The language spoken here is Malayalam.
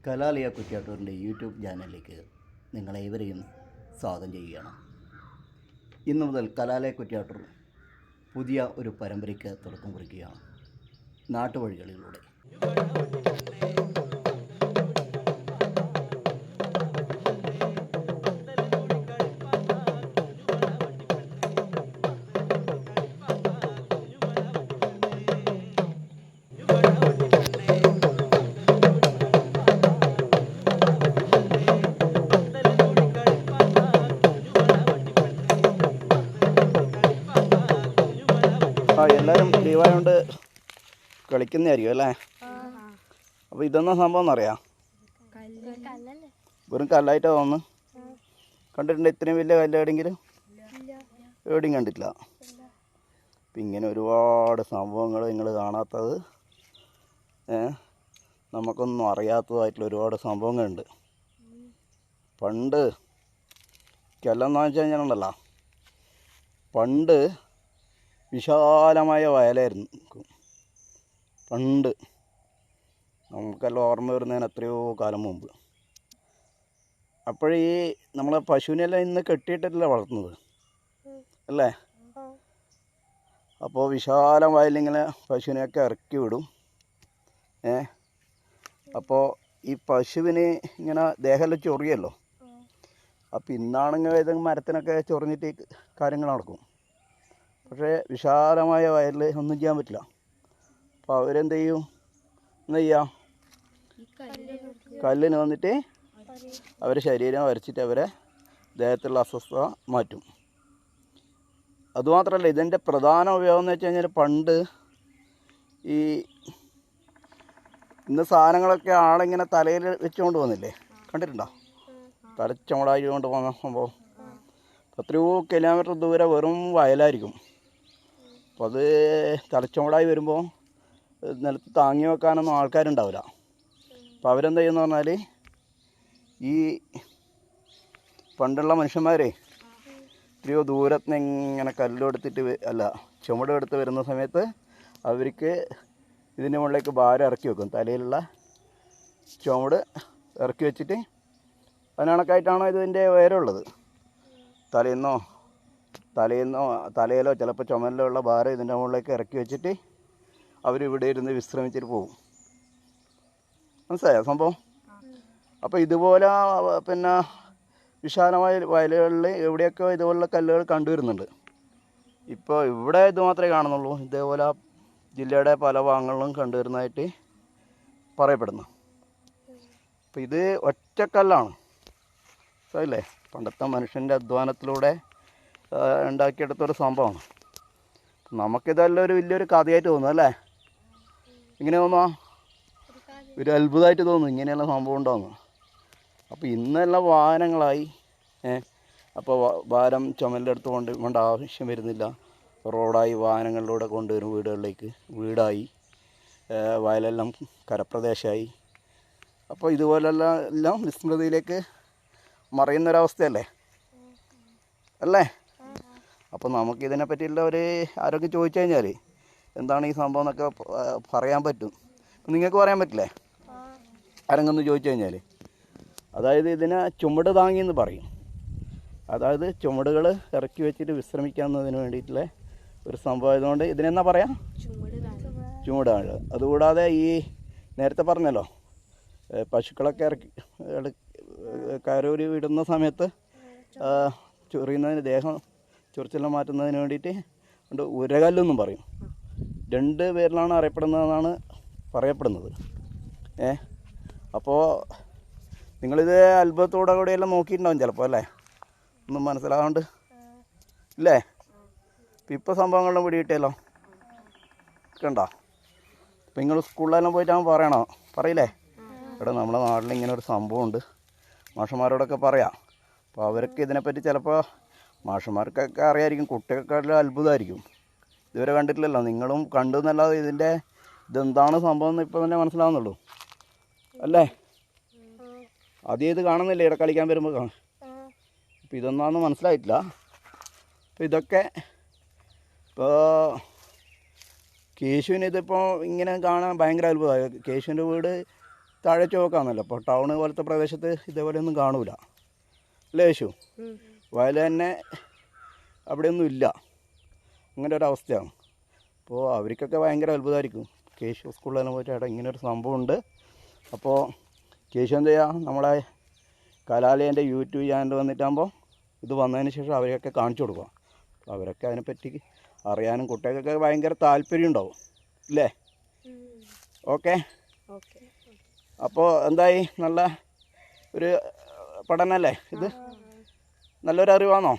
കലാലയ കുറ്റ്യാട്ടൂരിൻ്റെ യൂട്യൂബ് ചാനലിലേക്ക് നിങ്ങളേവരെയും സ്വാഗതം ചെയ്യുകയാണ്. ഇന്നു മുതൽ കലാലയ കുറ്റ്യാട്ടൂർ പുതിയ ഒരു പരമ്പരയ്ക്ക് തുടക്കം കുറിക്കുകയാണ്. നാട്ടുവഴികളിലൂടെ എല്ലാവരും ലീവായതുകൊണ്ട് കളിക്കുന്നതായിരിക്കും അല്ലേ? അപ്പോൾ ഇതെന്നാ സംഭവം എന്നറിയാം? വെറും കല്ലായിട്ടാണ് തോന്നുന്നു. കണ്ടിട്ടുണ്ട് ഇത്രയും വലിയ കല്ല് എവിടെയെങ്കിലും? എവിടെയും കണ്ടിട്ടില്ല. അപ്പം ഇങ്ങനെ ഒരുപാട് സംഭവങ്ങൾ നിങ്ങൾ കാണാത്തത്, നമുക്കൊന്നും അറിയാത്തതായിട്ടുള്ള ഒരുപാട് സംഭവങ്ങളുണ്ട്. പണ്ട് കല്ലെന്ന് വെച്ച് കഴിഞ്ഞാലുണ്ടല്ലോ, പണ്ട് വിശാലമായ വയലായിരുന്നു. പണ്ട് നമുക്കെല്ലാം ഓർമ്മ വരുന്നതിന് എത്രയോ കാലം മുമ്പ്. അപ്പോഴീ നമ്മളെ പശുവിനെല്ലാം ഇന്ന് കെട്ടിയിട്ടല്ല വളർത്തുന്നത് അല്ലേ? അപ്പോൾ വിശാലം വയലിങ്ങനെ പശുവിനെയൊക്കെ ഇറക്കി വിടും. അപ്പോൾ ഈ പശുവിന് ഇങ്ങനെ ദേഹമെല്ലാം ചൊറിയല്ലോ. അപ്പോൾ ഇന്നാണെങ്കിൽ ഏതെങ്കിലും മരത്തിനൊക്കെ ചൊറിഞ്ഞിട്ട് കാര്യങ്ങൾ നടക്കും. പക്ഷേ വിശാലമായ വയലിൽ ഒന്നും ചെയ്യാൻ പറ്റില്ല. അപ്പോൾ അവരെന്ത് ചെയ്യും? എന്താ ചെയ്യുക? കല്ലിന് വന്നിട്ട് അവരെ ശരീരം വരച്ചിട്ട് അവരെ ദേഹത്തുള്ള അസ്വസ്ഥത മാറ്റും. അതുമാത്രമല്ല, ഇതിൻ്റെ പ്രധാന ഉപയോഗം എന്ന് വെച്ച് കഴിഞ്ഞാൽ, പണ്ട് ഈ ഇന്ന് സാധനങ്ങളൊക്കെ ആളിങ്ങനെ തലയിൽ വെച്ചുകൊണ്ട് പോകുന്നില്ലേ, കണ്ടിട്ടുണ്ടോ? തലച്ചുമടായി കൊണ്ട് പോകുന്ന സംഭവം. എത്രയോ കിലോമീറ്റർ ദൂരെ വെറും വയലായിരിക്കും. അപ്പോൾ അത് തലച്ചുമടായി വരുമ്പോൾ നിലത്ത് താങ്ങി വെക്കാനൊന്നും ആൾക്കാരുണ്ടാവില്ല. അപ്പോൾ അവരെന്താ ചെയ്യുന്നത് പറഞ്ഞാൽ, ഈ പണ്ടുള്ള മനുഷ്യന്മാരെ എത്രയോ ദൂരത്ത് നിന്ന് ഇങ്ങനെ കല്ലെടുത്തിട്ട് ചുമടെടുത്ത് വരുന്ന സമയത്ത് അവർക്ക് ഇതിൻ്റെ മുകളിലേക്ക് ഭാരം ഇറക്കി വെക്കും. തലയിലുള്ള ചുമട് ഇറക്കി വെച്ചിട്ട് അതിനണക്കായിട്ടാണോ ഇതിൻ്റെ ഉയരമുള്ളത്. തലയിലോ ചിലപ്പോൾ ചുമലിലോ ഉള്ള ഭാരം ഇതിൻ്റെ മുകളിലേക്ക് ഇറക്കി വെച്ചിട്ട് അവരിവിടെ ഇരുന്ന് വിശ്രമിച്ചിട്ട് പോകും. മനസ്സിലായോ സംഭവം? അപ്പോൾ ഇതുപോലെ പിന്നെ വിശാലമായ വയലുകളിൽ എവിടെയൊക്കെ ഇതുപോലുള്ള കല്ലുകൾ കണ്ടുവരുന്നുണ്ട്. ഇപ്പോൾ ഇവിടെ ഇത് മാത്രമേ കാണുന്നുള്ളൂ. ഇതേപോലെ ജില്ലയുടെ പല ഭാഗങ്ങളിലും കണ്ടുവരുന്നതായിട്ട് പറയപ്പെടുന്നു. അപ്പോൾ ഇത് ഒറ്റക്കല്ലാണ്, അല്ലേ? പണ്ടത്തെ മനുഷ്യൻ്റെ അധ്വാനത്തിലൂടെ ഉണ്ടാക്കിയെടുത്തൊരു സംഭവമാണ്. നമുക്കിതെല്ലാം ഒരു വലിയൊരു കഥയായിട്ട് തോന്നും അല്ലേ? ഇങ്ങനെ തോന്നുക, ഒരു അത്ഭുതമായിട്ട് തോന്നും ഇങ്ങനെയുള്ള സംഭവം ഉണ്ടാകുന്നു. അപ്പോൾ ഇന്നെല്ലാം വാഹനങ്ങളായി. അപ്പോൾ ഭാരം ചുമലിൻ്റെ അടുത്ത് കൊണ്ട് ആവശ്യം വരുന്നില്ല. റോഡായി, വാഹനങ്ങളിലൂടെ കൊണ്ടുവരും വീടുകളിലേക്ക്, വീടായി, വയലെല്ലാം കരപ്രദേശമായി. അപ്പോൾ ഇതുപോലെല്ലാം വിസ്മൃതിയിലേക്ക് മറയുന്നൊരവസ്ഥയല്ലേ അല്ലേ? അപ്പോൾ നമുക്കിതിനെ പറ്റിയുള്ള ഒരു ആരോഗ്യം ചോദിച്ചു കഴിഞ്ഞാൽ എന്താണ് ഈ സംഭവം എന്നൊക്കെ പറയാൻ പറ്റും. നിങ്ങൾക്ക് പറയാൻ പറ്റില്ലേ? ആരെങ്കിലും ചോദിച്ചു കഴിഞ്ഞാൽ, അതായത് ഇതിനെ ചുമട് താങ്ങിയെന്ന് പറയും. അതായത് ചുമടുകൾ ഇറക്കി വെച്ചിട്ട് വിശ്രമിക്കാവുന്നതിന് വേണ്ടിയിട്ടുള്ള ഒരു സംഭവം ആയതുകൊണ്ട് ഇതിനെന്നാ പറയാം? ചുമടാണ്. അതുകൂടാതെ ഈ നേരത്തെ പറഞ്ഞല്ലോ, പശുക്കളൊക്കെ കരൂരി വിടുന്ന സമയത്ത് ചൊറിയുന്നതിന്, ദേഹം ചൊറിച്ചെല്ലാം മാറ്റുന്നതിന് വേണ്ടിയിട്ട് ഉരകല്ലെന്നും പറയും. രണ്ട് പേരിലാണ് അറിയപ്പെടുന്നതെന്നാണ് പറയപ്പെടുന്നത്. അപ്പോൾ നിങ്ങളിത് അത്ഭുതത്തോടെ കൂടെയെല്ലാം നോക്കിയിട്ടുണ്ടാവും ചിലപ്പോൾ അല്ലേ? ഒന്നും മനസ്സിലാകാണ്ട് ഇല്ലേ? ഇപ്പോൾ സംഭവങ്ങളെല്ലാം പിടികിട്ടിയല്ലോ, കണ്ടോ? ഇപ്പം നിങ്ങൾ സ്കൂളിലെല്ലാം പോയിട്ടാകുമ്പോൾ പറയണോ? പറയില്ലേ? ഇവിടെ നമ്മുടെ നാട്ടിൽ ഇങ്ങനെ ഒരു സംഭവമുണ്ട്, മാഷന്മാരോടൊക്കെ പറയാം. അപ്പോൾ അവർക്ക് ഇതിനെപ്പറ്റി ചിലപ്പോൾ മാഷന്മാർക്കൊക്കെ അറിയാമായിരിക്കും, കുട്ടികൾക്കെല്ലാം അത്ഭുതമായിരിക്കും. ഇതുവരെ കണ്ടിട്ടില്ലല്ലോ. നിങ്ങളും കണ്ടു എന്നല്ലാതെ ഇതെന്താണ് സംഭവം എന്ന് ഇപ്പോൾ തന്നെ മനസ്സിലാവുന്നുള്ളൂ അല്ലേ? ആദ്യം ഇത് കാണുന്നില്ലേ ഇവിടെ കളിക്കാൻ വരുമ്പോൾ അപ്പോൾ ഇതൊന്നാന്ന് മനസ്സിലായിട്ടില്ല. അപ്പോൾ ഇതൊക്കെ ഇപ്പോൾ കേശുവിന് ഇതിപ്പോൾ ഇങ്ങനെ കാണാൻ ഭയങ്കര അത്ഭുതമായി. കേശുവിൻ്റെ വീട് താഴെ ചുവക്കാന്നല്ലോ. അപ്പോൾ ടൗണ് പോലത്തെ പ്രദേശത്ത് ഇതേപോലെ ഒന്നും കാണൂല അല്ലേ യേശു? വയൽ തന്നെ അവിടെയൊന്നും ഇല്ല, അങ്ങനെ ഒരു അവസ്ഥയാണ്. അപ്പോൾ അവർക്കൊക്കെ ഭയങ്കര അത്ഭുതമായിരിക്കും. കേശു സ്കൂളിൽ തന്നെ പോയിട്ട് അവിടെ ഇങ്ങനൊരു സംഭവമുണ്ട്. അപ്പോൾ കേശു എന്ത് ചെയ്യുക, നമ്മളെ കലാലയൻ്റെ യൂട്യൂബ് ചാനൽ വന്നിട്ടാകുമ്പോൾ ഇത് വന്നതിന് ശേഷം അവരൊക്കെ കാണിച്ചു കൊടുക്കുക. അപ്പോൾ അവരൊക്കെ അതിനെപ്പറ്റി അറിയാനും കുട്ടികൾക്കൊക്കെ ഭയങ്കര താല്പര്യം ഉണ്ടാവും ഇല്ലേ? ഓക്കെ. അപ്പോൾ എന്തായി, നല്ല ഒരു പഠനമല്ലേ ഇത്? നല്ലൊരു അറിവാണോ?